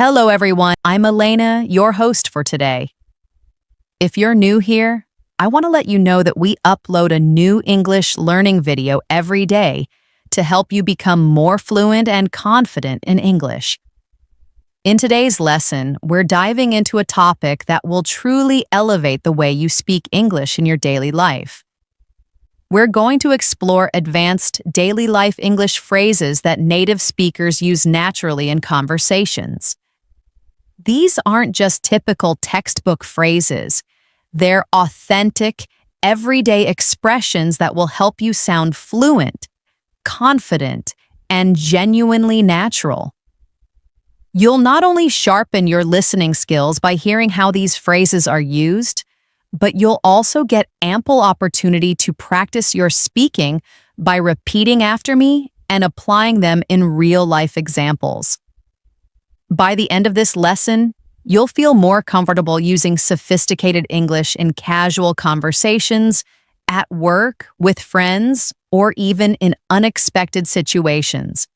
Hello, everyone. I'm Elena, your host for today. If you're new here, I want to let you know that we upload a new English learning video every day to help you become more fluent and confident in English. In today's lesson, we're diving into a topic that will truly elevate the way you speak English in your daily life. We're going to explore advanced daily life English phrases that native speakers use naturally in conversations. These aren't just typical textbook phrases. They're authentic, everyday expressions that will help you sound fluent, confident, and genuinely natural. You'll not only sharpen your listening skills by hearing how these phrases are used, but you'll also get ample opportunity to practice your speaking by repeating after me and applying them in real-life examples. By the end of this lesson, you'll feel more comfortable using sophisticated English in casual conversations, at work, with friends, or even in unexpected situations.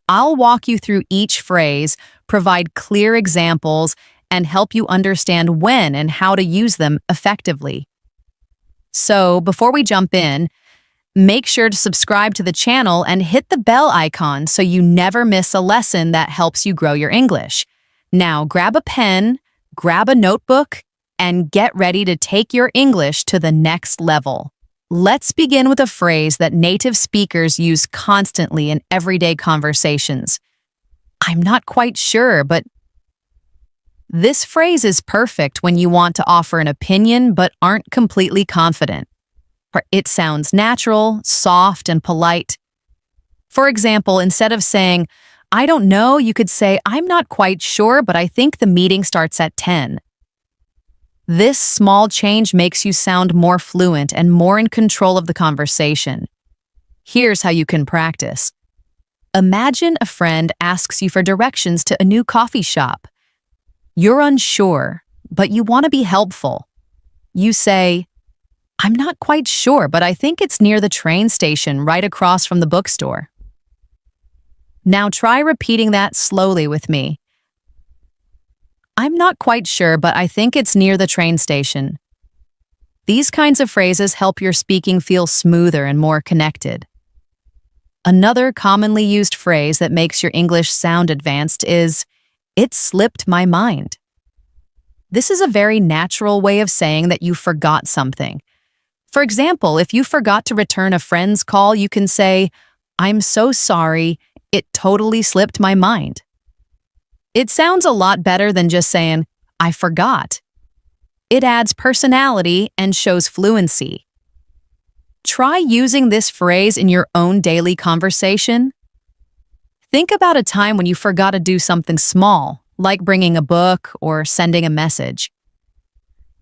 I'll walk you through each phrase, provide clear examples, and help you understand when and how to use them effectively. So, before we jump in, make sure to subscribe to the channel and hit the bell icon so you never miss a lesson that helps you grow your English. Now, grab a pen, grab a notebook, and get ready to take your English to the next level. Let's begin with a phrase that native speakers use constantly in everyday conversations. I'm not quite sure, but this phrase is perfect when you want to offer an opinion but aren't completely confident. It sounds natural, soft, and polite. For example, instead of saying, I don't know, you could say, I'm not quite sure, but I think the meeting starts at 10. This small change makes you sound more fluent and more in control of the conversation. Here's how you can practice. Imagine a friend asks you for directions to a new coffee shop. You're unsure, but you want to be helpful. You say, I'm not quite sure, but I think it's near the train station right across from the bookstore. Now try repeating that slowly with me. I'm not quite sure, but I think it's near the train station. These kinds of phrases help your speaking feel smoother and more connected. Another commonly used phrase that makes your English sound advanced is, it slipped my mind. This is a very natural way of saying that you forgot something. For example, if you forgot to return a friend's call, you can say, I'm so sorry, it totally slipped my mind. It sounds a lot better than just saying, I forgot. It adds personality and shows fluency. Try using this phrase in your own daily conversation. Think about a time when you forgot to do something small, like bringing a book or sending a message.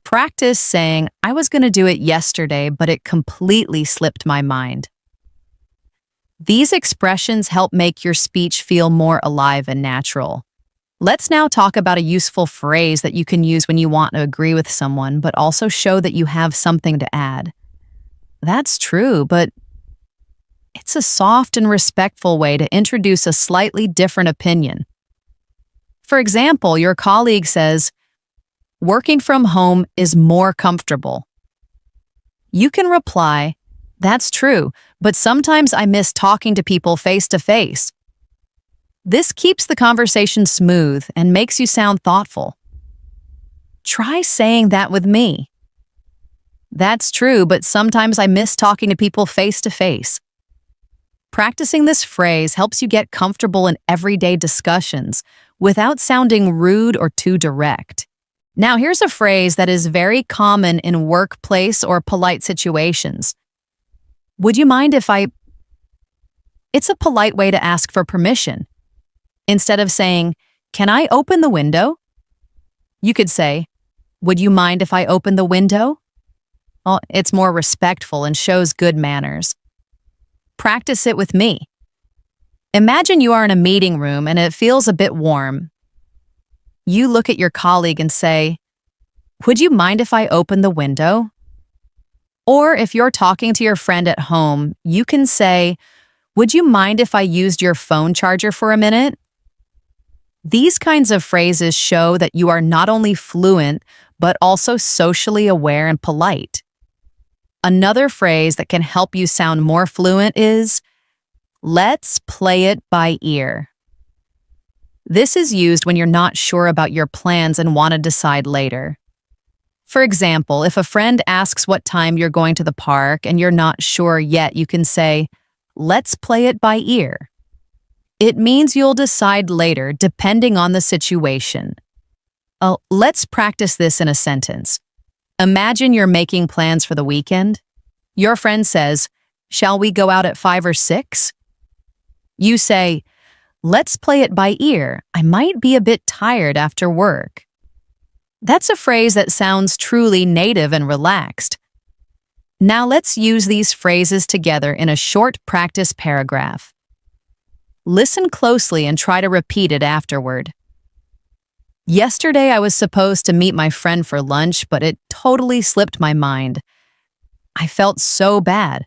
Practice saying, I was going to do it yesterday, but it completely slipped my mind. These expressions help make your speech feel more alive and natural. Let's now talk about a useful phrase that you can use when you want to agree with someone, but also show that you have something to add. That's true, but it's a soft and respectful way to introduce a slightly different opinion. For example, your colleague says, working from home is more comfortable. You can reply, that's true, but sometimes I miss talking to people face to face. This keeps the conversation smooth and makes you sound thoughtful. Try saying that with me. That's true, but sometimes I miss talking to people face to face. Practicing this phrase helps you get comfortable in everyday discussions without sounding rude or too direct. Now, here's a phrase that is very common in workplace or polite situations. Would you mind if It's a polite way to ask for permission. Instead of saying, can I open the window? You could say, would you mind if I open the window? Well, it's more respectful and shows good manners. Practice it with me. Imagine you are in a meeting room and it feels a bit warm. You look at your colleague and say, would you mind if I open the window? Or if you're talking to your friend at home, you can say, would you mind if I used your phone charger for a minute? These kinds of phrases show that you are not only fluent, but also socially aware and polite. Another phrase that can help you sound more fluent is, let's play it by ear. This is used when you're not sure about your plans and want to decide later. For example, if a friend asks what time you're going to the park and you're not sure yet, you can say, let's play it by ear. It means you'll decide later depending on the situation. Let's practice this in a sentence. Imagine you're making plans for the weekend. Your friend says, shall we go out at 5 or 6? You say, let's play it by ear. I might be a bit tired after work. That's a phrase that sounds truly native and relaxed. Now let's use these phrases together in a short practice paragraph. Listen closely and try to repeat it afterward. Yesterday I was supposed to meet my friend for lunch, but it totally slipped my mind. I felt so bad.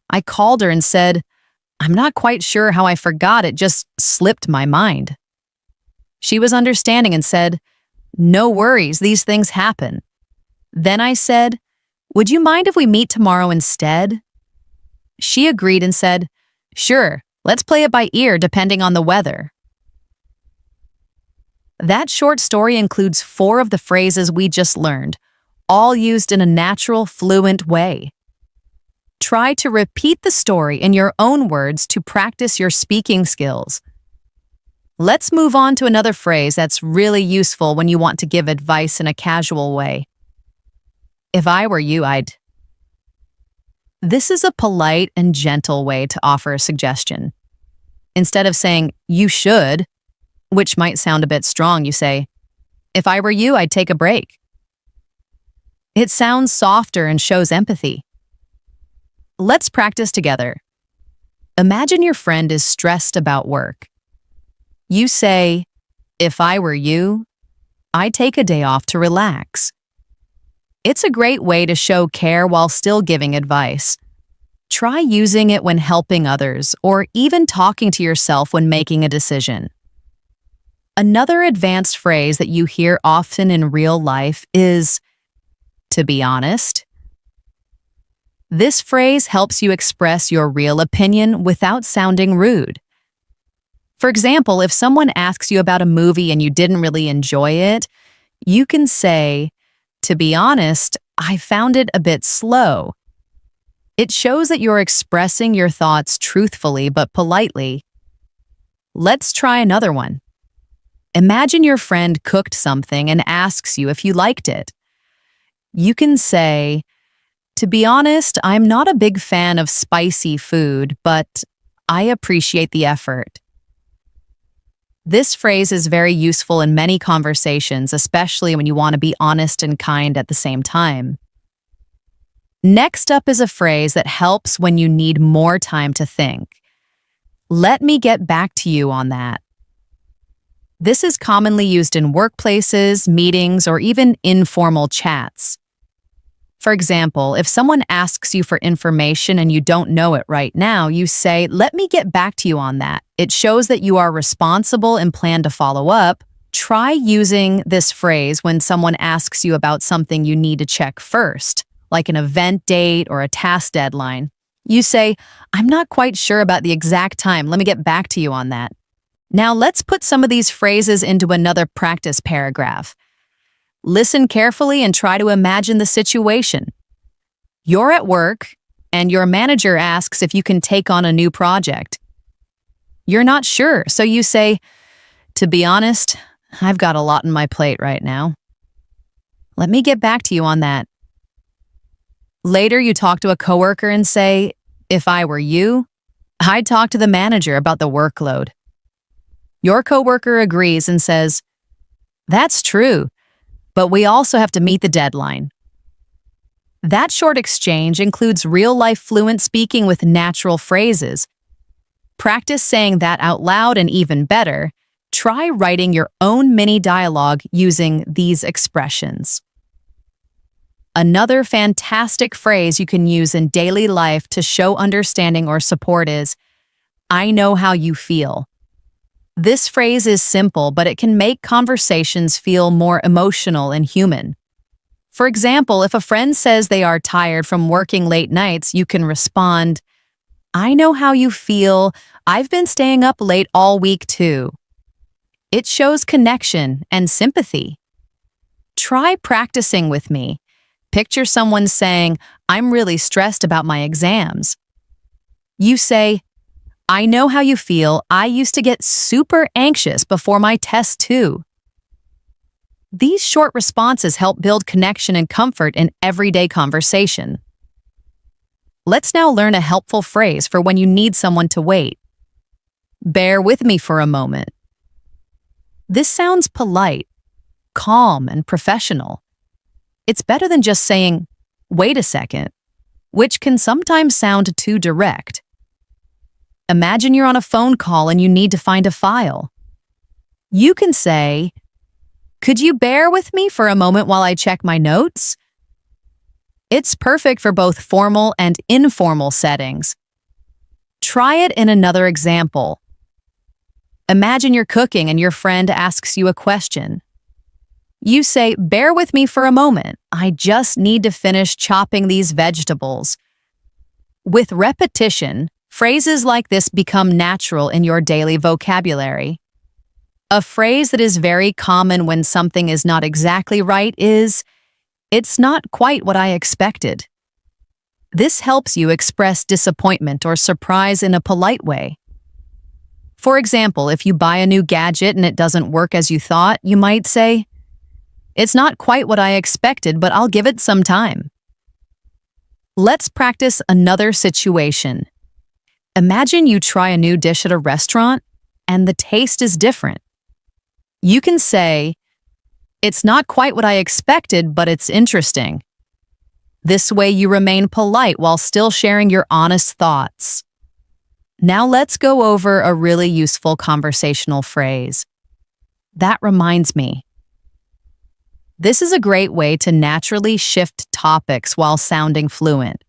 I called her and said, I'm not quite sure how I forgot, it just slipped my mind. She was understanding and said, no worries, these things happen. Then I said, would you mind if we meet tomorrow instead? She agreed and said, sure, let's play it by ear depending on the weather. That short story includes 4 of the phrases we just learned, all used in a natural, fluent way. Try to repeat the story in your own words to practice your speaking skills. Let's move on to another phrase that's really useful when you want to give advice in a casual way. If I were you, I'd. This is a polite and gentle way to offer a suggestion. Instead of saying, you should, which might sound a bit strong, you say, if I were you, I'd take a break. It sounds softer and shows empathy. Let's practice together. Imagine your friend is stressed about work. You say, if I were you, I'd take a day off to relax. It's a great way to show care while still giving advice. Try using it when helping others or even talking to yourself when making a decision. Another advanced phrase that you hear often in real life is, to be honest. This phrase helps you express your real opinion without sounding rude. For example, if someone asks you about a movie and you didn't really enjoy it, you can say, to be honest, I found it a bit slow. It shows that you're expressing your thoughts truthfully but politely. Let's try another one. Imagine your friend cooked something and asks you if you liked it. You can say, to be honest, I'm not a big fan of spicy food, but I appreciate the effort. This phrase is very useful in many conversations, especially when you want to be honest and kind at the same time. Next up is a phrase that helps when you need more time to think. Let me get back to you on that. This is commonly used in workplaces, meetings, or even informal chats. For example, if someone asks you for information and you don't know it right now, you say, let me get back to you on that. It shows that you are responsible and plan to follow up. Try using this phrase when someone asks you about something you need to check first, like an event date or a task deadline. You say, I'm not quite sure about the exact time. Let me get back to you on that. Now let's put some of these phrases into another practice paragraph. Listen carefully and try to imagine the situation. You're at work, and your manager asks if you can take on a new project. You're not sure, so you say, to be honest, I've got a lot on my plate right now. Let me get back to you on that. Later, you talk to a coworker and say, if I were you, I'd talk to the manager about the workload. Your coworker agrees and says, that's true, but we also have to meet the deadline. That short exchange includes real-life fluent speaking with natural phrases. Practice saying that out loud, and even better, try writing your own mini dialogue using these expressions. Another fantastic phrase you can use in daily life to show understanding or support is, I know how you feel. This phrase is simple, but it can make conversations feel more emotional and human. For example, if a friend says they are tired from working late nights, you can respond, I know how you feel. I've been staying up late all week too. It shows connection and sympathy. Try practicing with me. Picture someone saying, I'm really stressed about my exams. You say, I know how you feel. I used to get super anxious before my test too. These short responses help build connection and comfort in everyday conversation. Let's now learn a helpful phrase for when you need someone to wait. Bear with me for a moment. This sounds polite, calm, and professional. It's better than just saying, wait a second, which can sometimes sound too direct. Imagine you're on a phone call and you need to find a file. You can say, could you bear with me for a moment while I check my notes? It's perfect for both formal and informal settings. Try it in another example. Imagine you're cooking and your friend asks you a question. You say, bear with me for a moment. I just need to finish chopping these vegetables. With repetition, phrases like this become natural in your daily vocabulary. A phrase that is very common when something is not exactly right is, it's not quite what I expected. This helps you express disappointment or surprise in a polite way. For example, if you buy a new gadget and it doesn't work as you thought, you might say, it's not quite what I expected, but I'll give it some time. Let's practice another situation. Imagine you try a new dish at a restaurant and the taste is different. You can say, it's not quite what I expected, but it's interesting. This way you remain polite while still sharing your honest thoughts. Now let's go over a really useful conversational phrase. That reminds me. This is a great way to naturally shift topics while sounding fluent.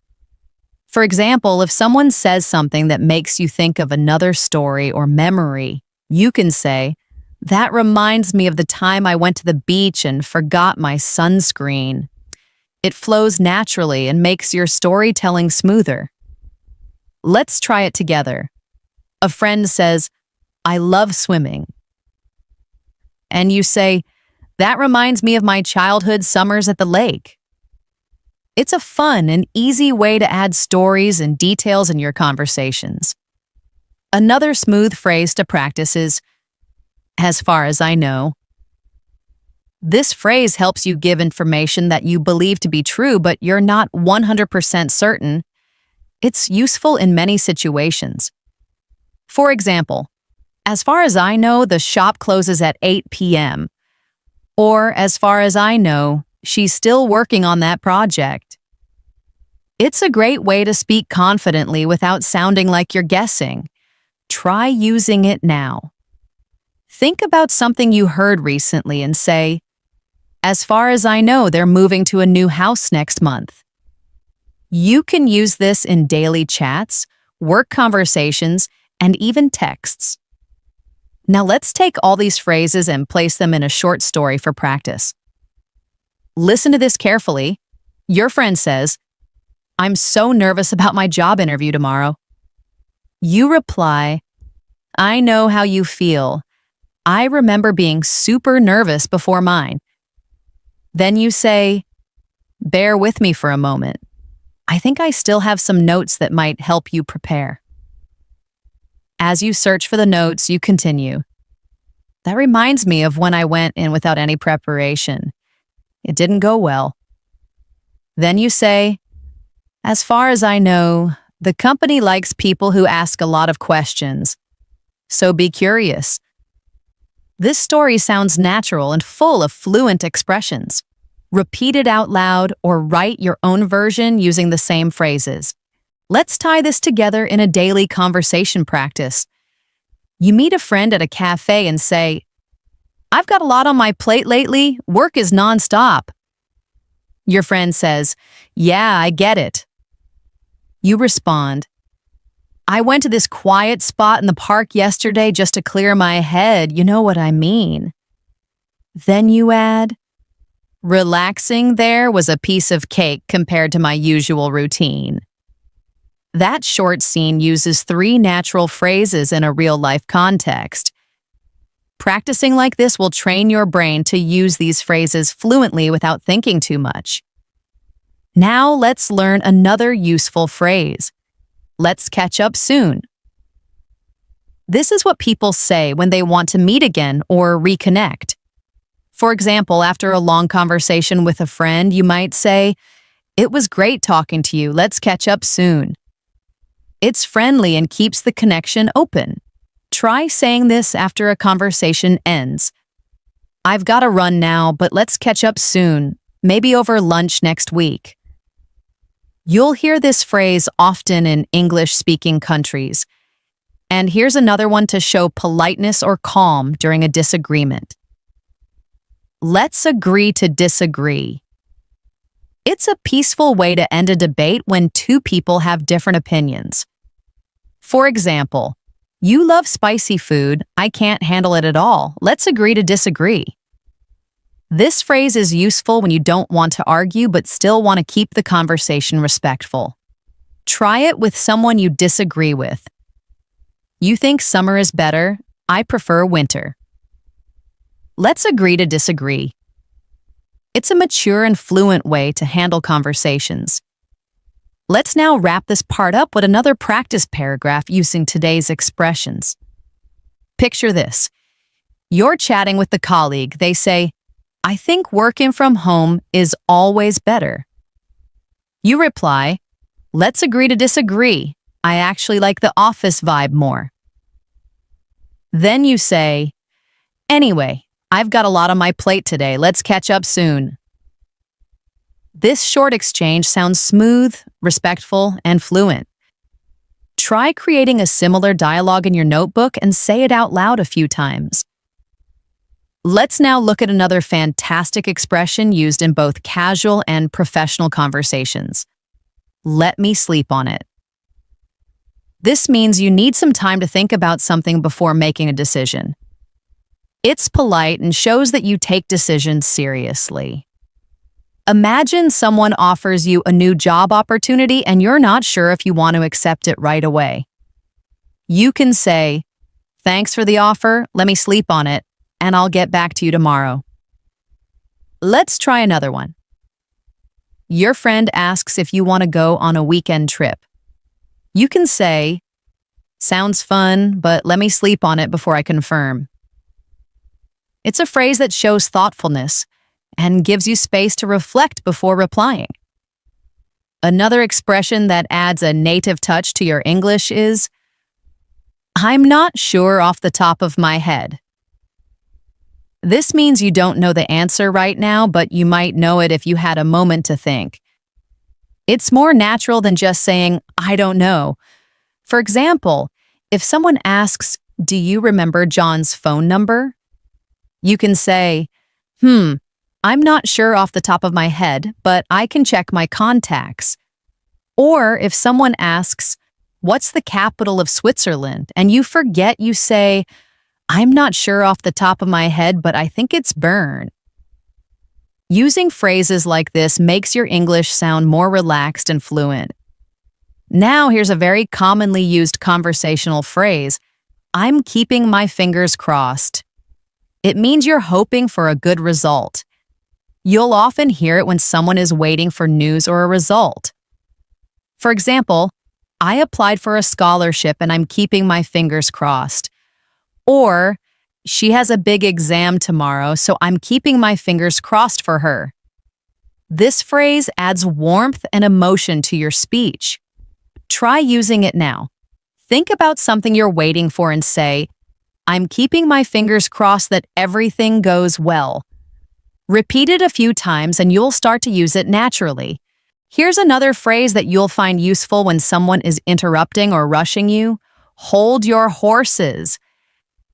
For example, if someone says something that makes you think of another story or memory, you can say, that reminds me of the time I went to the beach and forgot my sunscreen. It flows naturally and makes your storytelling smoother. Let's try it together. A friend says, I love swimming. And you say, that reminds me of my childhood summers at the lake. It's a fun and easy way to add stories and details in your conversations. Another smooth phrase to practice is, as far as I know. This phrase helps you give information that you believe to be true, but you're not 100% certain. It's useful in many situations. For example, as far as I know, the shop closes at 8 p.m. Or, as far as I know, she's still working on that project. It's a great way to speak confidently without sounding like you're guessing. Try using it now. Think about something you heard recently and say, as far as I know, they're moving to a new house next month. You can use this in daily chats, work conversations, and even texts. Now let's take all these phrases and place them in a short story for practice. Listen to this carefully. Your friend says, I'm so nervous about my job interview tomorrow. You reply, I know how you feel. I remember being super nervous before mine. Then you say, bear with me for a moment. I think I still have some notes that might help you prepare. As you search for the notes, you continue. That reminds me of when I went in without any preparation. It didn't go well. Then you say, as far as I know, the company likes people who ask a lot of questions. So be curious. This story sounds natural and full of fluent expressions. Repeat it out loud or write your own version using the same phrases. Let's tie this together in a daily conversation practice. You meet a friend at a cafe and say, I've got a lot on my plate lately. Work is nonstop. Your friend says, yeah, I get it. You respond, I went to this quiet spot in the park yesterday just to clear my head. You know what I mean. Then you add, relaxing there was a piece of cake compared to my usual routine. That short scene uses 3 natural phrases in a real-life context. Practicing like this will train your brain to use these phrases fluently without thinking too much. Now let's learn another useful phrase. Let's catch up soon. This is what people say when they want to meet again or reconnect. For example, after a long conversation with a friend, you might say, "It was great talking to you. Let's catch up soon." It's friendly and keeps the connection open. Try saying this after a conversation ends. "I've got to run now, but let's catch up soon, maybe over lunch next week." You'll hear this phrase often in English-speaking countries. And here's another one to show politeness or calm during a disagreement. Let's agree to disagree. It's a peaceful way to end a debate when 2 people have different opinions. For example, you love spicy food, I can't handle it at all. Let's agree to disagree. This phrase is useful when you don't want to argue but still want to keep the conversation respectful. Try it with someone you disagree with. You think summer is better? I prefer winter. Let's agree to disagree. It's a mature and fluent way to handle conversations. Let's now wrap this part up with another practice paragraph using today's expressions. Picture this. You're chatting with the colleague. They say, "I think working from home is always better." You reply, "Let's agree to disagree. I actually like the office vibe more." Then you say, "Anyway, I've got a lot on my plate today. Let's catch up soon." This short exchange sounds smooth, respectful, and fluent. Try creating a similar dialogue in your notebook and say it out loud a few times. Let's now look at another fantastic expression used in both casual and professional conversations. Let me sleep on it. This means you need some time to think about something before making a decision. It's polite and shows that you take decisions seriously. Imagine someone offers you a new job opportunity and you're not sure if you want to accept it right away. You can say, "Thanks for the offer, let me sleep on it, and I'll get back to you tomorrow." Let's try another one. Your friend asks if you want to go on a weekend trip. You can say, "Sounds fun, but let me sleep on it before I confirm." It's a phrase that shows thoughtfulness and gives you space to reflect before replying. Another expression that adds a native touch to your English is, "I'm not sure off the top of my head." This means you don't know the answer right now, but you might know it if you had a moment to think. It's more natural than just saying, "I don't know." For example, if someone asks, "Do you remember John's phone number?" You can say, "I'm not sure off the top of my head, but I can check my contacts." Or if someone asks, "What's the capital of Switzerland?" and you forget, you say, "I'm not sure off the top of my head, but I think it's Bern." Using phrases like this makes your English sound more relaxed and fluent. Now here's a very commonly used conversational phrase, "I'm keeping my fingers crossed." It means you're hoping for a good result. You'll often hear it when someone is waiting for news or a result. For example, "I applied for a scholarship and I'm keeping my fingers crossed." Or, "She has a big exam tomorrow, so I'm keeping my fingers crossed for her." This phrase adds warmth and emotion to your speech. Try using it now. Think about something you're waiting for and say, "I'm keeping my fingers crossed that everything goes well." Repeat it a few times and you'll start to use it naturally. Here's another phrase that you'll find useful when someone is interrupting or rushing you. Hold your horses.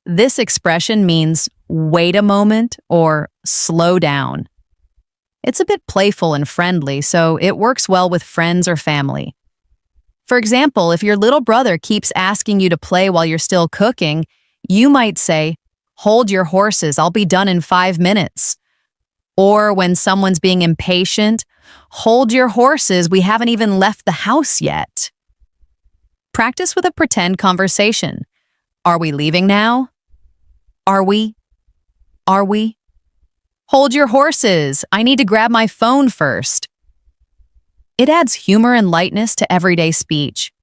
This expression means wait a moment or slow down. It's a bit playful and friendly, so it works well with friends or family. For example, if your little brother keeps asking you to play while you're still cooking, you might say, "Hold your horses, I'll be done in 5 minutes." Or when someone's being impatient, "Hold your horses, we haven't even left the house yet." Practice with a pretend conversation. Are we leaving now? Are we? Are we? Hold your horses, I need to grab my phone first. It adds humor and lightness to everyday speech.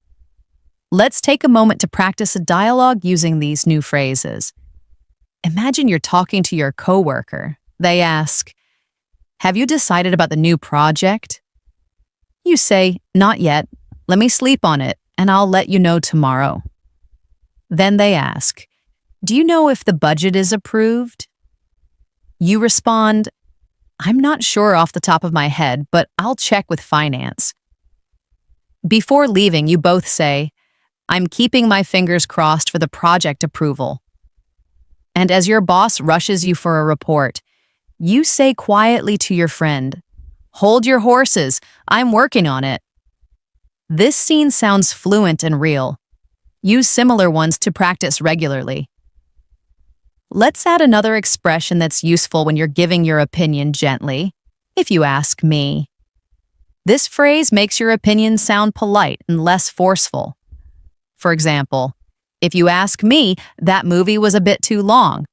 Let's take a moment to practice a dialogue using these new phrases. Imagine you're talking to your coworker. They ask, "Have you decided about the new project?" You say, "Not yet. Let me sleep on it, and I'll let you know tomorrow." Then they ask, "Do you know if the budget is approved?" You respond, "I'm not sure off the top of my head, but I'll check with finance." Before leaving, you both say, "I'm keeping my fingers crossed for the project approval." And as your boss rushes you for a report, you say quietly to your friend, "Hold your horses, I'm working on it." This scene sounds fluent and real. Use similar ones to practice regularly. Let's add another expression that's useful when you're giving your opinion gently. If you ask me. This phrase makes your opinion sound polite and less forceful. For example, if you ask me, that movie was a bit too long.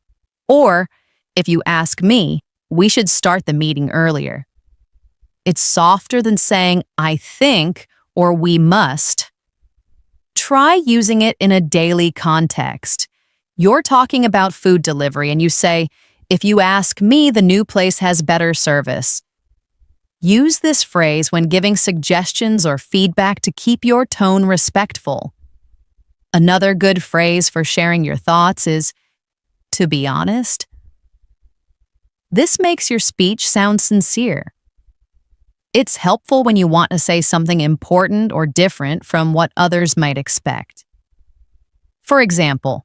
Or, if you ask me, we should start the meeting earlier. It's softer than saying, "I think," or "we must." Try using it in a daily context. You're talking about food delivery and you say, "If you ask me, the new place has better service." Use this phrase when giving suggestions or feedback to keep your tone respectful. Another good phrase for sharing your thoughts is, "To be honest." This makes your speech sound sincere. It's helpful when you want to say something important or different from what others might expect. For example,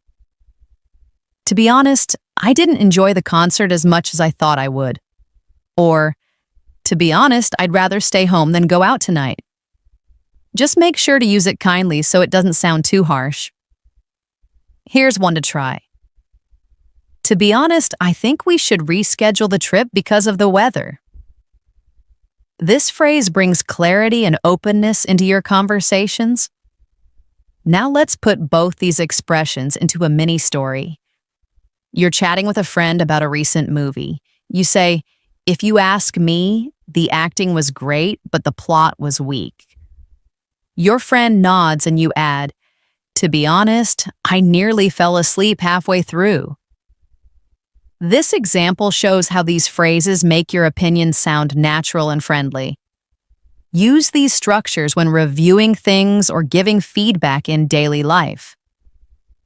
"To be honest, I didn't enjoy the concert as much as I thought I would." Or, "To be honest, I'd rather stay home than go out tonight." Just make sure to use it kindly so it doesn't sound too harsh. Here's one to try. "To be honest, I think we should reschedule the trip because of the weather." This phrase brings clarity and openness into your conversations. Now let's put both these expressions into a mini story. You're chatting with a friend about a recent movie. You say, "If you ask me, the acting was great, but the plot was weak." Your friend nods and you add, "To be honest, I nearly fell asleep halfway through." This example shows how these phrases make your opinion sound natural and friendly. Use these structures when reviewing things or giving feedback in daily life.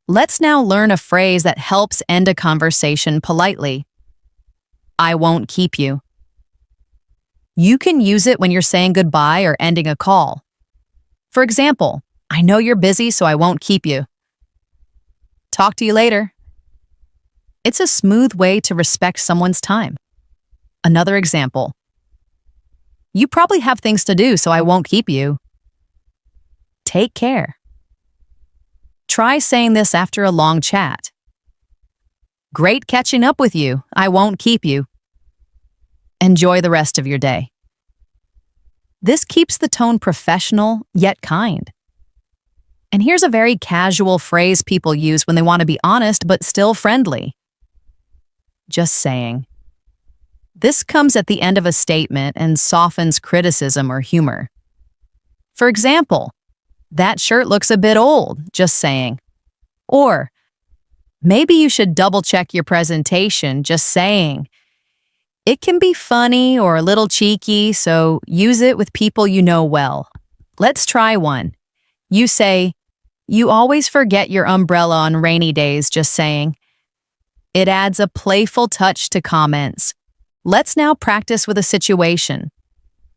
Let's now learn a phrase that helps end a conversation politely. I won't keep you. You can use it when you're saying goodbye or ending a call. For example, "I know you're busy, so I won't keep you." Talk to you later. It's a smooth way to respect someone's time. Another example. You probably have things to do, so I won't keep you. Take care. Try saying this after a long chat. Great catching up with you. I won't keep you. Enjoy the rest of your day. This keeps the tone professional, yet kind. And here's a very casual phrase people use when they want to be honest but still friendly. Just saying. This comes at the end of a statement and softens criticism or humor. For example, that shirt looks a bit old, just saying. Or, maybe you should double-check your presentation, just saying. It can be funny or a little cheeky, so use it with people you know well. Let's try one. You say, you always forget your umbrella on rainy days, just saying. It adds a playful touch to comments. Let's now practice with a situation.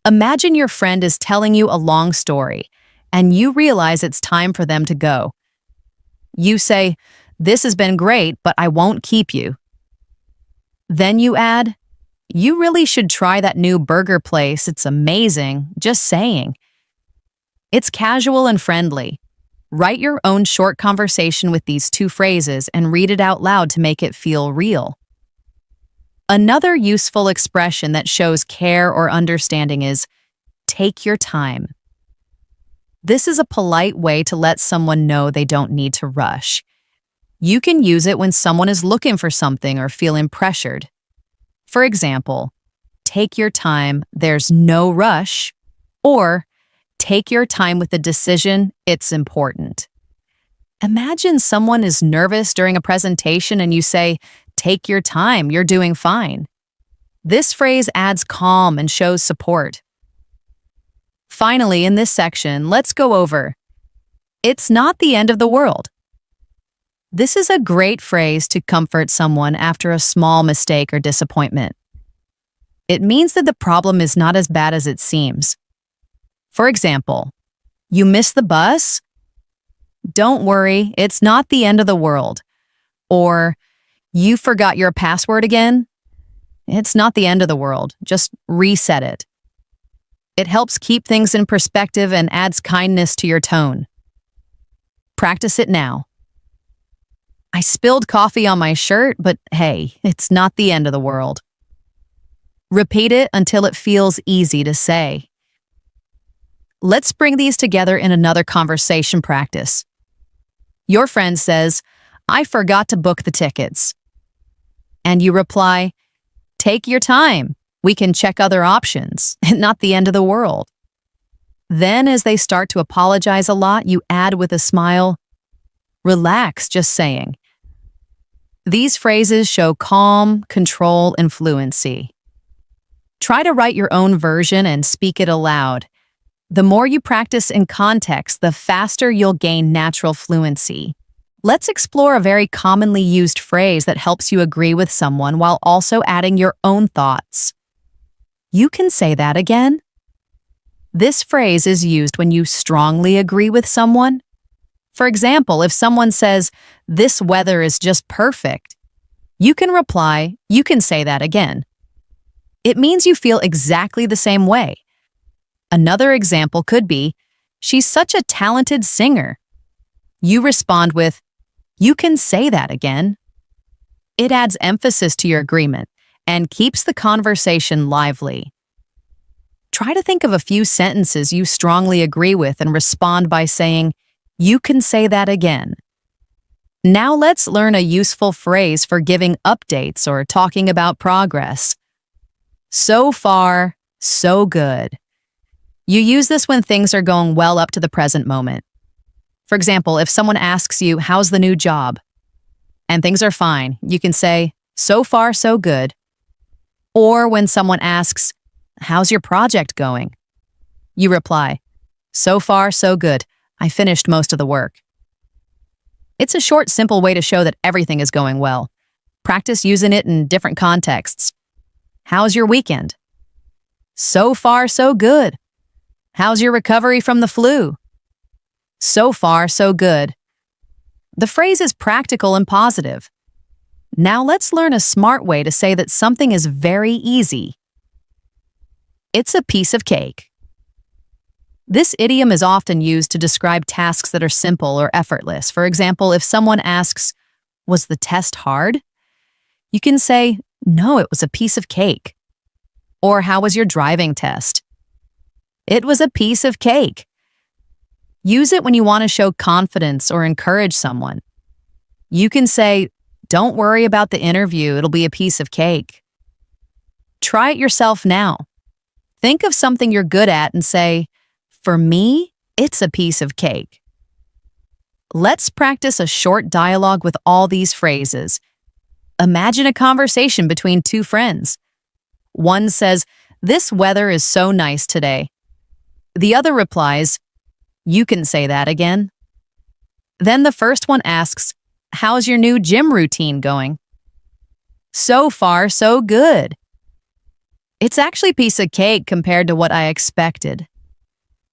Imagine your friend is telling you a long story, and you realize it's time for them to go. You say, this has been great, but I won't keep you. Then you add, you really should try that new burger place, it's amazing, just saying. It's casual and friendly. Write your own short conversation with these two phrases and read it out loud to make it feel real. Another useful expression that shows care or understanding is take your time. This is a polite way to let someone know they don't need to rush. You can use it when someone is looking for something or feeling pressured. For example, take your time, there's no rush, or take your time with the decision, it's important. Imagine someone is nervous during a presentation and you say, take your time, you're doing fine. This phrase adds calm and shows support. Finally, in this section, let's go over, it's not the end of the world. This is a great phrase to comfort someone after a small mistake or disappointment. It means that the problem is not as bad as it seems. For example, you missed the bus? Don't worry, it's not the end of the world. Or, you forgot your password again? It's not the end of the world, just reset it. It helps keep things in perspective and adds kindness to your tone. Practice it now. I spilled coffee on my shirt, but hey, it's not the end of the world. Repeat it until it feels easy to say. Let's bring these together in another conversation practice. Your friend says, I forgot to book the tickets. And you reply, take your time. We can check other options, not the end of the world. Then, as they start to apologize a lot, you add with a smile, relax, just saying. These phrases show calm, control, and fluency. Try to write your own version and speak it aloud. The more you practice in context, the faster you'll gain natural fluency. Let's explore a very commonly used phrase that helps you agree with someone while also adding your own thoughts. You can say that again. This phrase is used when you strongly agree with someone. For example, if someone says, this weather is just perfect, you can reply, you can say that again. It means you feel exactly the same way. Another example could be, she's such a talented singer. You respond with, you can say that again. It adds emphasis to your agreement and keeps the conversation lively. Try to think of a few sentences you strongly agree with and respond by saying, you can say that again. Now let's learn a useful phrase for giving updates or talking about progress. So far, so good. You use this when things are going well up to the present moment. For example, if someone asks you, how's the new job? And things are fine, you can say, so far, so good. Or when someone asks, how's your project going? You reply, so far, so good. I finished most of the work. It's a short, simple way to show that everything is going well. Practice using it in different contexts. How's your weekend? So far, so good. How's your recovery from the flu? So far, so good. The phrase is practical and positive. Now let's learn a smart way to say that something is very easy. It's a piece of cake. This idiom is often used to describe tasks that are simple or effortless. For example, if someone asks, was the test hard? You can say, no, it was a piece of cake. Or how was your driving test? It was a piece of cake. Use it when you want to show confidence or encourage someone. You can say, don't worry about the interview, it'll be a piece of cake. Try it yourself now. Think of something you're good at and say, for me, it's a piece of cake. Let's practice a short dialogue with all these phrases. Imagine a conversation between two friends. One says, this weather is so nice today. The other replies, you can say that again. Then the first one asks, how's your new gym routine going? So far, so good. It's actually a piece of cake compared to what I expected.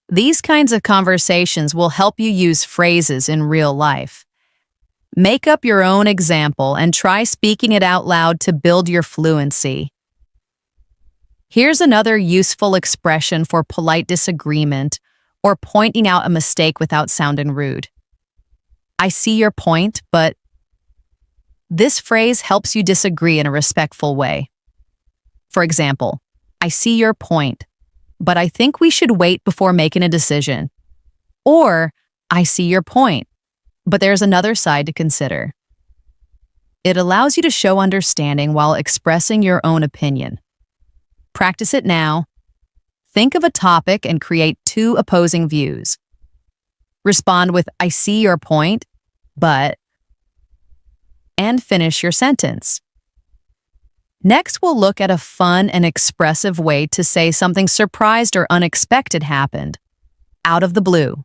These kinds of conversations will help you use phrases in real life. Make up your own example and try speaking it out loud to build your fluency. Here's another useful expression for polite disagreement or pointing out a mistake without sounding rude. I see your point, but this phrase helps you disagree in a respectful way. For example, I see your point, but I think we should wait before making a decision. Or, I see your point, but there's another side to consider. It allows you to show understanding while expressing your own opinion. Practice it now. Think of a topic and create two opposing views. Respond with, I see your point, but, and finish your sentence. Next, we'll look at a fun and expressive way to say something surprised or unexpected happened, out of the blue.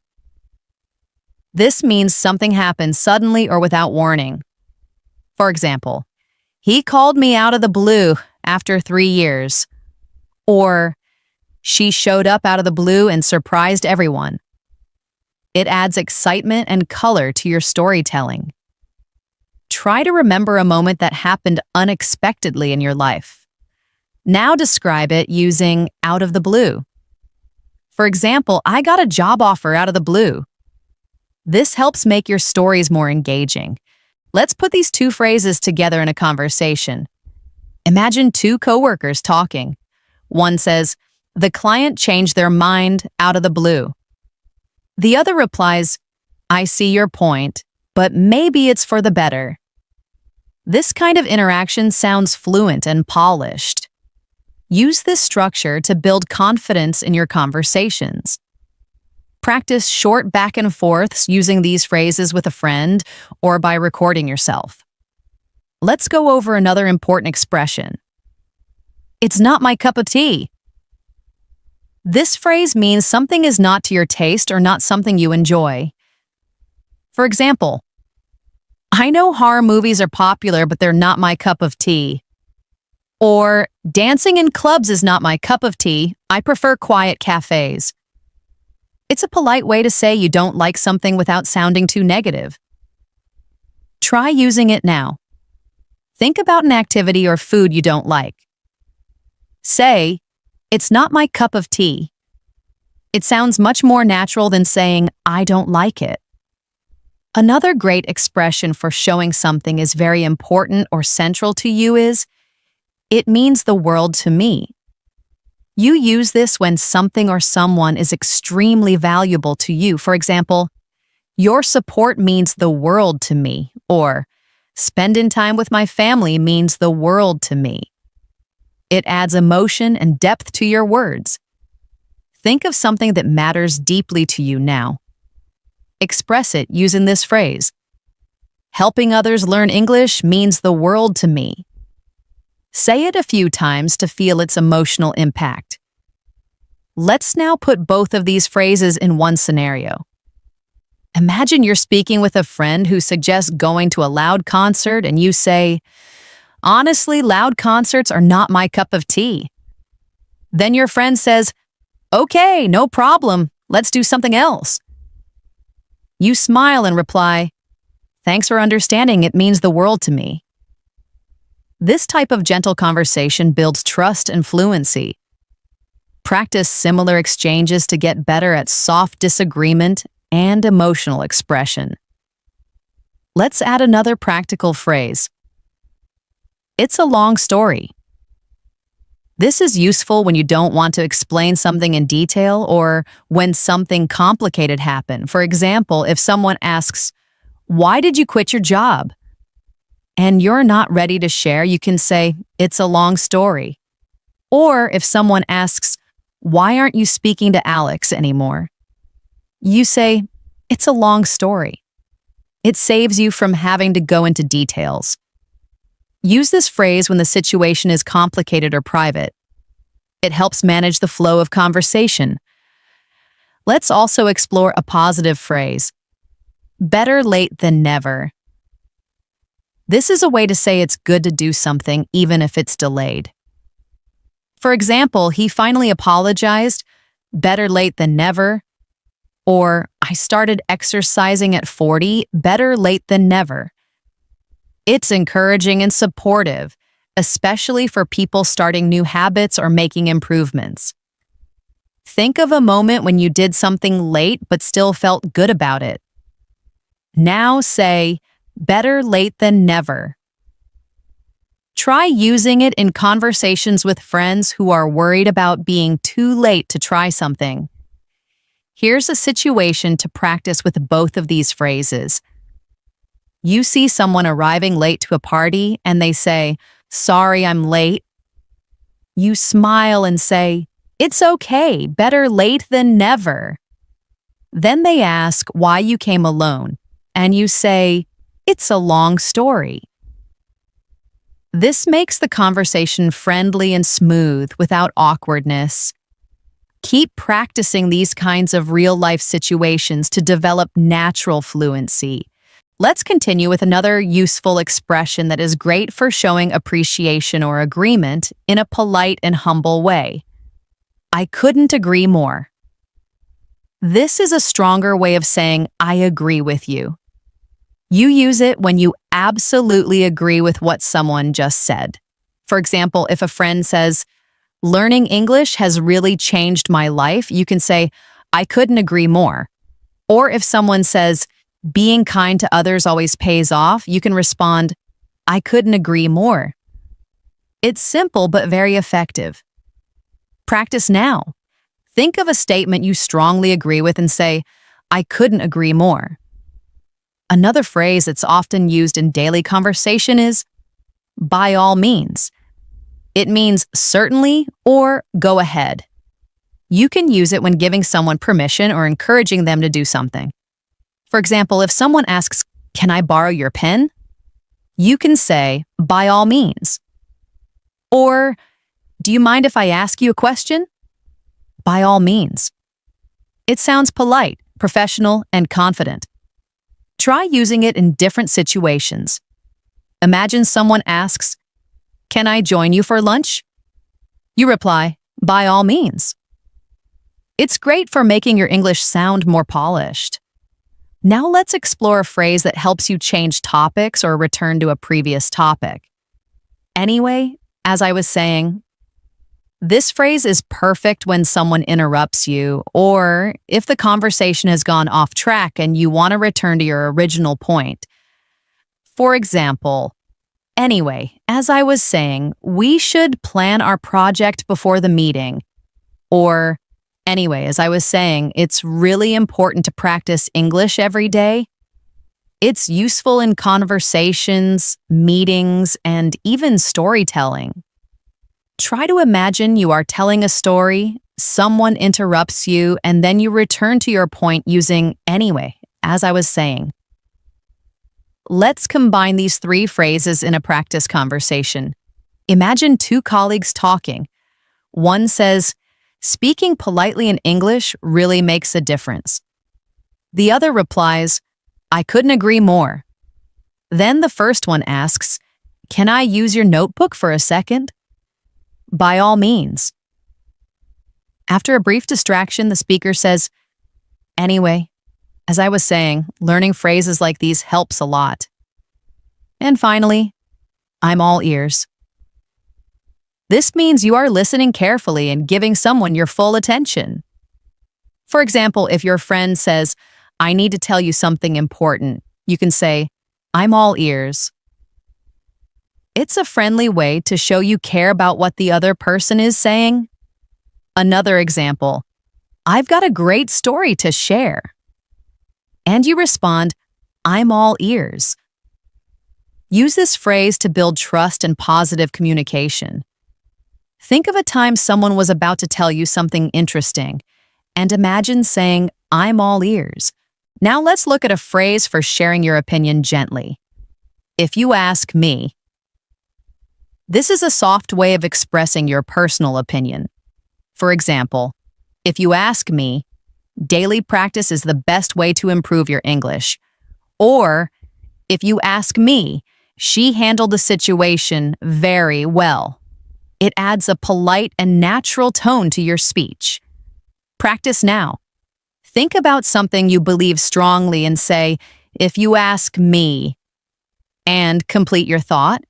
This means something happened suddenly or without warning. For example, he called me out of the blue after 3 years. Or, she showed up out of the blue and surprised everyone. It adds excitement and color to your storytelling. Try to remember a moment that happened unexpectedly in your life. Now describe it using out of the blue. For example, I got a job offer out of the blue. This helps make your stories more engaging. Let's put these two phrases together in a conversation. Imagine two coworkers talking. One says, the client changed their mind out of the blue. The other replies, I see your point, but maybe it's for the better. This kind of interaction sounds fluent and polished. Use this structure to build confidence in your conversations. Practice short back and forths using these phrases with a friend or by recording yourself. Let's go over another important expression. It's not my cup of tea. This phrase means something is not to your taste or not something you enjoy. For example, I know horror movies are popular, but they're not my cup of tea. Or, dancing in clubs is not my cup of tea. I prefer quiet cafes. It's a polite way to say you don't like something without sounding too negative. Try using it now. Think about an activity or food you don't like. Say, it's not my cup of tea. It sounds much more natural than saying, I don't like it. Another great expression for showing something is very important or central to you is, it means the world to me. You use this when something or someone is extremely valuable to you. For example, your support means the world to me, or spending time with my family means the world to me. It adds emotion and depth to your words. Think of something that matters deeply to you now. Express it using this phrase. Helping others learn English means the world to me. Say it a few times to feel its emotional impact. Let's now put both of these phrases in one scenario. Imagine you're speaking with a friend who suggests going to a loud concert and you say, honestly, loud concerts are not my cup of tea. Then your friend says, okay, no problem, let's do something else. You smile and reply, thanks for understanding, it means the world to me. This type of gentle conversation builds trust and fluency. Practice similar exchanges to get better at soft disagreement and emotional expression. Let's add another practical phrase. It's a long story. This is useful when you don't want to explain something in detail or when something complicated happened. For example, if someone asks, why did you quit your job? And you're not ready to share, you can say, it's a long story. Or if someone asks, why aren't you speaking to Alex anymore? You say, it's a long story. It saves you from having to go into details. Use this phrase when the situation is complicated or private. It helps manage the flow of conversation. Let's also explore a positive phrase. Better late than never. This is a way to say it's good to do something even if it's delayed. For example, he finally apologized, better late than never. Or, I started exercising at 40, better late than never. It's encouraging and supportive, especially for people starting new habits or making improvements. Think of a moment when you did something late but still felt good about it. Now say, better late than never. Try using it in conversations with friends who are worried about being too late to try something. Here's a situation to practice with both of these phrases. You see someone arriving late to a party and they say, "Sorry, I'm late." You smile and say, "It's okay, better late than never." Then they ask why you came alone, and you say, "It's a long story." This makes the conversation friendly and smooth without awkwardness. Keep practicing these kinds of real-life situations to develop natural fluency. Let's continue with another useful expression that is great for showing appreciation or agreement in a polite and humble way. I couldn't agree more. This is a stronger way of saying, I agree with you. You use it when you absolutely agree with what someone just said. For example, if a friend says, "Learning English has really changed my life," you can say, "I couldn't agree more." Or if someone says, "Being kind to others always pays off," you can respond, "I couldn't agree more." It's simple but very effective. Practice now. Think of a statement you strongly agree with and say, "I couldn't agree more." Another phrase that's often used in daily conversation is, "by all means." It means certainly or go ahead. You can use it when giving someone permission or encouraging them to do something. For example, if someone asks, "Can I borrow your pen?" you can say, "by all means." Or, "Do you mind if I ask you a question?" By all means. It sounds polite, professional, and confident. Try using it in different situations. Imagine someone asks, "Can I join you for lunch?" You reply, "By all means." It's great for making your English sound more polished. Now let's explore a phrase that helps you change topics or return to a previous topic. Anyway, as I was saying, this phrase is perfect when someone interrupts you or if the conversation has gone off track and you want to return to your original point. For example, anyway, as I was saying, we should plan our project before the meeting. Or, anyway, as I was saying, it's really important to practice English every day. It's useful in conversations, meetings, and even storytelling. Try to imagine you are telling a story, someone interrupts you, and then you return to your point using "anyway," as I was saying. Let's combine these three phrases in a practice conversation. Imagine two colleagues talking. One says, "Speaking politely in English really makes a difference." The other replies, "I couldn't agree more." Then the first one asks, "Can I use your notebook for a second?" By all means. After a brief distraction, the speaker says, "Anyway, as I was saying, learning phrases like these helps a lot." And finally, "I'm all ears." This means you are listening carefully and giving someone your full attention. For example, if your friend says, "I need to tell you something important," you can say, "I'm all ears." It's a friendly way to show you care about what the other person is saying. Another example, "I've got a great story to share." And you respond, "I'm all ears." Use this phrase to build trust and positive communication. Think of a time someone was about to tell you something interesting, and imagine saying, "I'm all ears." Now let's look at a phrase for sharing your opinion gently. If you ask me, this is a soft way of expressing your personal opinion. For example, if you ask me, daily practice is the best way to improve your English. Or, if you ask me, she handled the situation very well. It adds a polite and natural tone to your speech. Practice now. Think about something you believe strongly and say, "If you ask me," and complete your thought.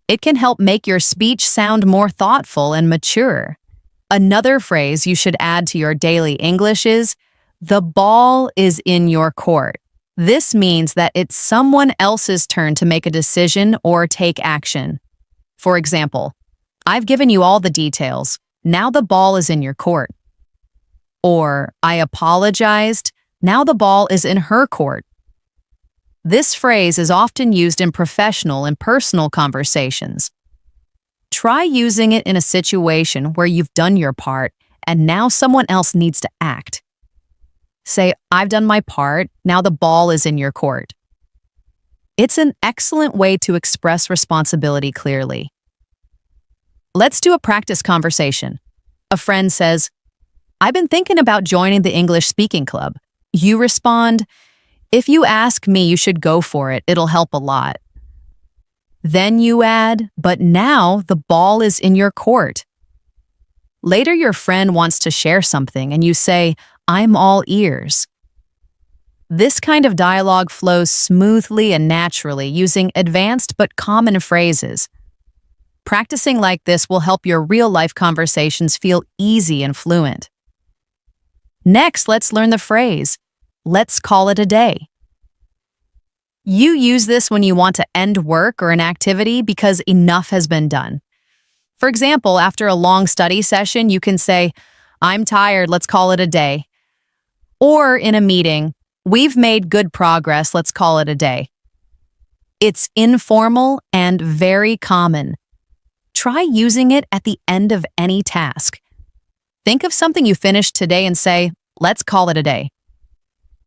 It can help make your speech sound more thoughtful and mature. Another phrase you should add to your daily English is, the ball is in your court. This means that it's someone else's turn to make a decision or take action. For example, I've given you all the details. Now the ball is in your court. Or, I apologized. Now the ball is in her court. This phrase is often used in professional and personal conversations. Try using it in a situation where you've done your part and now someone else needs to act. Say, I've done my part, now the ball is in your court. It's an excellent way to express responsibility clearly. Let's do a practice conversation. A friend says, I've been thinking about joining the English speaking club. You respond, if you ask me, you should go for it. It'll help a lot. Then you add, but now the ball is in your court. Later, your friend wants to share something and you say, I'm all ears. This kind of dialogue flows smoothly and naturally using advanced but common phrases. Practicing like this will help your real-life conversations feel easy and fluent. Next, let's learn the phrase, let's call it a day. You use this when you want to end work or an activity because enough has been done. For example, after a long study session, you can say, I'm tired, let's call it a day. Or in a meeting, we've made good progress, let's call it a day. It's informal and very common. Try using it at the end of any task. Think of something you finished today and say, let's call it a day.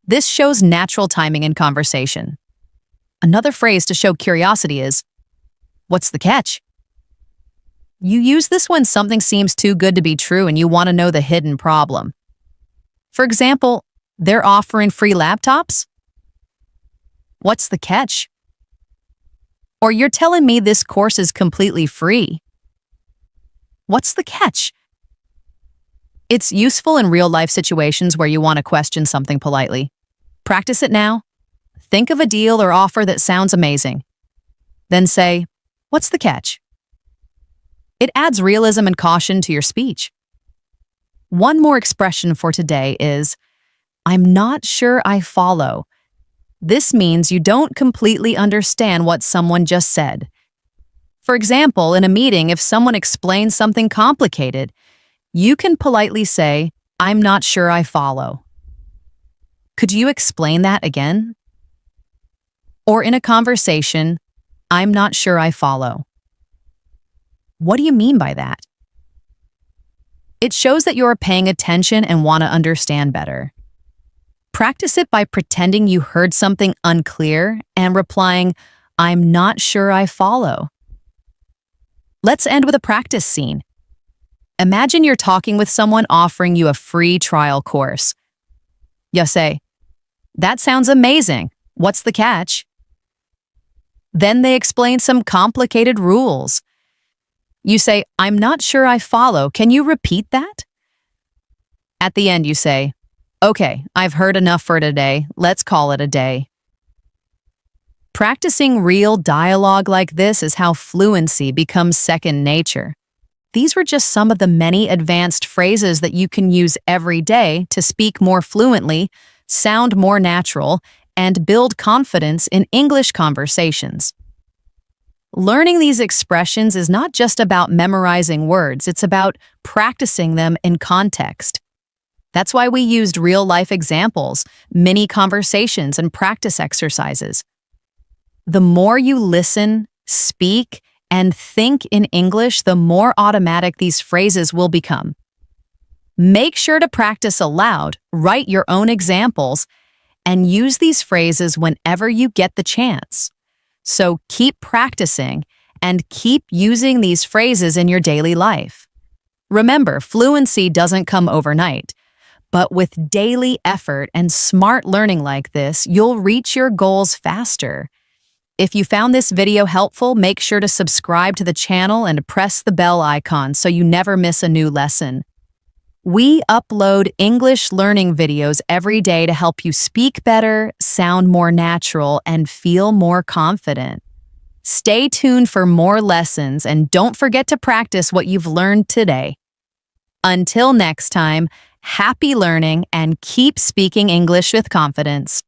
This shows natural timing in conversation. Another phrase to show curiosity is, what's the catch? You use this when something seems too good to be true and you want to know the hidden problem. For example, they're offering free laptops? What's the catch? Or you're telling me this course is completely free? What's the catch? It's useful in real-life situations where you want to question something politely. Practice it now. Think of a deal or offer that sounds amazing. Then say, what's the catch? It adds realism and caution to your speech. One more expression for today is, I'm not sure I follow. This means you don't completely understand what someone just said. For example, in a meeting, if someone explains something complicated, you can politely say, I'm not sure I follow. Could you explain that again? Or in a conversation, I'm not sure I follow. What do you mean by that? It shows that you're paying attention and want to understand better. Practice it by pretending you heard something unclear and replying, I'm not sure I follow. Let's end with a practice scene. Imagine you're talking with someone offering you a free trial course. You say, that sounds amazing. What's the catch? Then they explain some complicated rules. You say, I'm not sure I follow. Can you repeat that? At the end, you say, okay, I've heard enough for today. Let's call it a day. Practicing real dialogue like this is how fluency becomes second nature. These were just some of the many advanced phrases that you can use every day to speak more fluently, sound more natural, and build confidence in English conversations. Learning these expressions is not just about memorizing words, it's about practicing them in context. That's why we used real-life examples, mini conversations, and practice exercises. The more you listen, speak, and think in English, the more automatic these phrases will become. Make sure to practice aloud, write your own examples, and use these phrases whenever you get the chance. So keep practicing and keep using these phrases in your daily life. Remember, fluency doesn't come overnight, but with daily effort and smart learning like this, you'll reach your goals faster. If you found this video helpful, make sure to subscribe to the channel and press the bell icon so you never miss a new lesson. We upload English learning videos every day to help you speak better, sound more natural, and feel more confident. Stay tuned for more lessons and don't forget to practice what you've learned today. Until next time, happy learning and keep speaking English with confidence.